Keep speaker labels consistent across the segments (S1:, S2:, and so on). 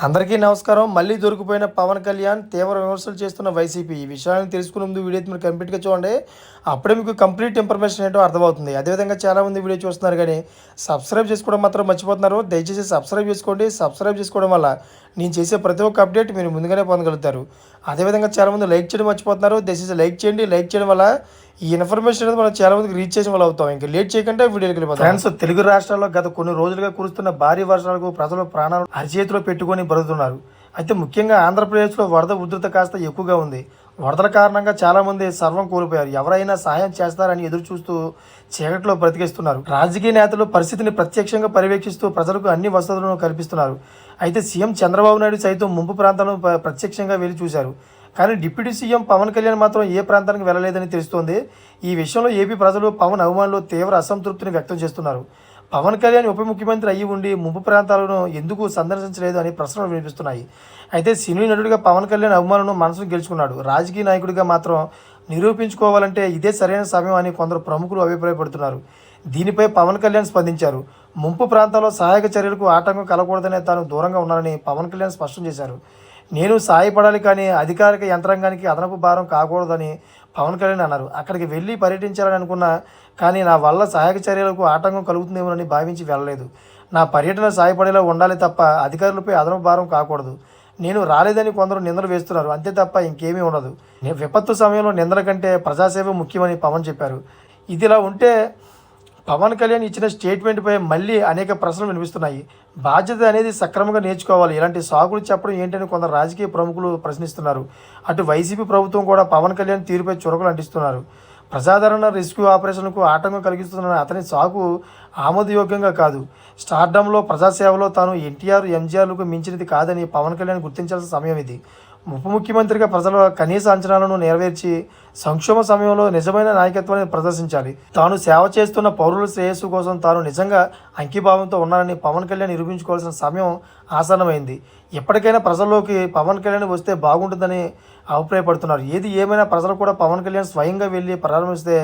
S1: అందరికీ నమస్కారం. మళ్ళీ దొరికిపోయిన పవన్ కళ్యాణ్ తీవ్ర విమర్శలు చేస్తున్న వైసీపీ. ఈ విషయాన్ని తెలుసుకునే ముందు వీడియో మీరు కంప్లీట్గా చూడండి. అప్పుడే మీకు కంప్లీట్ ఇన్ఫర్మేషన్ ఏంటో అర్థమవుతుంది. అదేవిధంగా చాలామంది వీడియో చూస్తున్నారు కానీ సబ్స్క్రైబ్ చేసుకోవడం మాత్రం మర్చిపోతున్నారు. దయచేసి సబ్స్క్రైబ్ చేసుకోండి. సబ్స్క్రైబ్ చేసుకోవడం వల్ల నేను చేసే ప్రతి ఒక్క అప్డేట్ మీరు ముందుగానే పొందగలుగుతారు. అదేవిధంగా చాలామంది లైక్ చేయడం మర్చిపోతున్నారు. దయచేసి లైక్ చేయండి. లైక్ చేయడం వల్ల ఈ ఇన్ఫర్మేషన్ అనేది మనం చాలా మందికి రీచ్ చేసిన వాళ్ళు అవుతాం. ఇంకా లేట్ చేయకుండా వీడియోకి వెళ్ళిపోతాం. ఫ్రెండ్స్, తెలుగు రాష్ట్రాల్లో గత కొన్ని రోజులుగా కురుస్తున్న భారీ వర్షాలకు ప్రజలు ప్రాణాలు అరిచేతిలో పెట్టుకొని బ్రతుకుతున్నారు. అయితే ముఖ్యంగా ఆంధ్రప్రదేశ్లో వరద ఉధృత కాస్త ఎక్కువగా ఉంది. వరదల కారణంగా చాలామంది సర్వం కోల్పోయారు. ఎవరైనా సహాయం చేస్తారని ఎదురు చూస్తూ చీకట్లో బ్రతికిస్తున్నారు. రాజకీయ నేతలు పరిస్థితిని ప్రత్యక్షంగా పర్యవేక్షిస్తూ ప్రజలకు అన్ని వసతులను కల్పిస్తున్నారు. అయితే సీఎం చంద్రబాబు నాయుడు సైతం ముంపు ప్రాంతాలను ప్రత్యక్షంగా వెళ్ళి చూశారు. కానీ డిప్యూటీ సీఎం పవన్ కళ్యాణ్ మాత్రం ఏ ప్రాంతానికి వెళ్ళలేదని తెలుస్తోంది. ఈ విషయంలో ఏపీ ప్రజలు పవన్ అభిమానులు తీవ్ర అసంతృప్తిని వ్యక్తం చేస్తున్నారు. పవన్ కళ్యాణ్ ఉప ముఖ్యమంత్రి అయ్యి ఉండి ముంపు ప్రాంతాలను ఎందుకు సందర్శించలేదు అని ప్రశ్నలు వినిపిస్తున్నాయి. అయితే సినీ నటుడిగా పవన్ కళ్యాణ్ అభిమానులను మనసును గెలుచుకున్నాడు. రాజకీయ నాయకుడిగా మాత్రం నిరూపించుకోవాలంటే ఇదే సరైన సమయం అని కొందరు ప్రముఖులు అభిప్రాయపడుతున్నారు. దీనిపై పవన్ కళ్యాణ్ స్పందించారు. ముంపు ప్రాంతాల్లో సహాయక చర్యలకు ఆటంకం కలగకూడదనే తాను దూరంగా ఉన్నానని పవన్ కళ్యాణ్ స్పష్టం చేశారు. నేను సాయపడాలి కానీ అధికారిక యంత్రాంగానికి అదనపు భారం కాకూడదని పవన్ కళ్యాణ్ అన్నారు. అక్కడికి వెళ్ళి పర్యటించాలని అనుకున్నా కానీ నా వల్ల సహాయక చర్యలకు ఆటంకం కలుగుతుందేమోనని భావించి వెళ్ళలేదు. నా పర్యటన సాయపడేలా ఉండాలి తప్ప అధికారులపై అదనపు భారం కాకూడదు. నేను రాలేదని కొందరు నిందలు వేస్తున్నారు, అంతే తప్ప ఇంకేమీ ఉండదు. విపత్తు సమయంలో నిందల కంటే ప్రజాసేవ ముఖ్యమని పవన్ చెప్పారు. ఇదిలా ఉంటే పవన్ కళ్యాణ్ ఇచ్చిన స్టేట్మెంట్పై మళ్ళీ అనేక ప్రశ్నలు వినిపిస్తున్నాయి. బాధ్యత అనేది సక్రమంగా నేర్చుకోవాలి, ఇలాంటి సాకులు చెప్పడం ఏంటని కొందరు రాజకీయ ప్రముఖులు ప్రశ్నిస్తున్నారు. అటు వైసీపీ ప్రభుత్వం కూడా పవన్ కళ్యాణ్ తీరుపై చురకలు అంటిస్తున్నారు. ప్రజాదరణ రెస్క్యూ ఆపరేషన్కు ఆటంకం కలిగిస్తున్న అతని సాకు ఆమోదయోగ్యంగా కాదు. స్టార్డమ్లో ప్రజాసేవలో తాను ఎన్టీఆర్ ఎంజీఆర్లకు మించినది కాదని పవన్ కళ్యాణ్ గుర్తించాల్సిన సమయం ఇది. ఉప ముఖ్యమంత్రిగా ప్రజల కనీస అంచనాలను నెరవేర్చి సంక్షోభ సమయంలో నిజమైన నాయకత్వాన్ని ప్రదర్శించాలి. తాను సేవ చేస్తున్న పౌరుల శ్రేయస్సు కోసం తాను నిజంగా అంకిభావంతో ఉన్నానని పవన్ కళ్యాణ్ నిరూపించుకోవాల్సిన సమయం ఆసన్నమైంది. ఎప్పటికైనా ప్రజల్లోకి పవన్ కళ్యాణ్ వస్తే బాగుంటుందని అభిప్రాయపడుతున్నారు. ఏది ఏమైనా ప్రజలు కూడా పవన్ కళ్యాణ్ స్వయంగా వెళ్ళి ప్రారంభిస్తే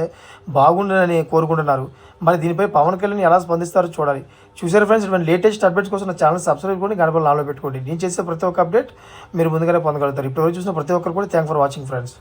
S1: బాగుంటుందని కోరుకుంటున్నారు. మరి దీనిపై పవన్ కళ్యాణ్ ఎలా స్పందిస్తారో చూడాలి. చూసారు ఫ్రెండ్స్, ఇటువంటి లేటెస్ట్ అప్డేట్స్ కోసం నా ఛానల్ సబ్స్క్రైబ్ చేసుకోండి, గణపతి నాలో పెట్టుకోండి. నేను చేసే ప్రతి ఒక్క అప్డేట్ మీరు ముందుగానే పొందగలుగుతారు. ఇప్పుడు చూసిన ప్రతి ఒక్కరు కూడా థ్యాంక్ ఫర్ వాచింగ్ ఫ్రెండ్స్.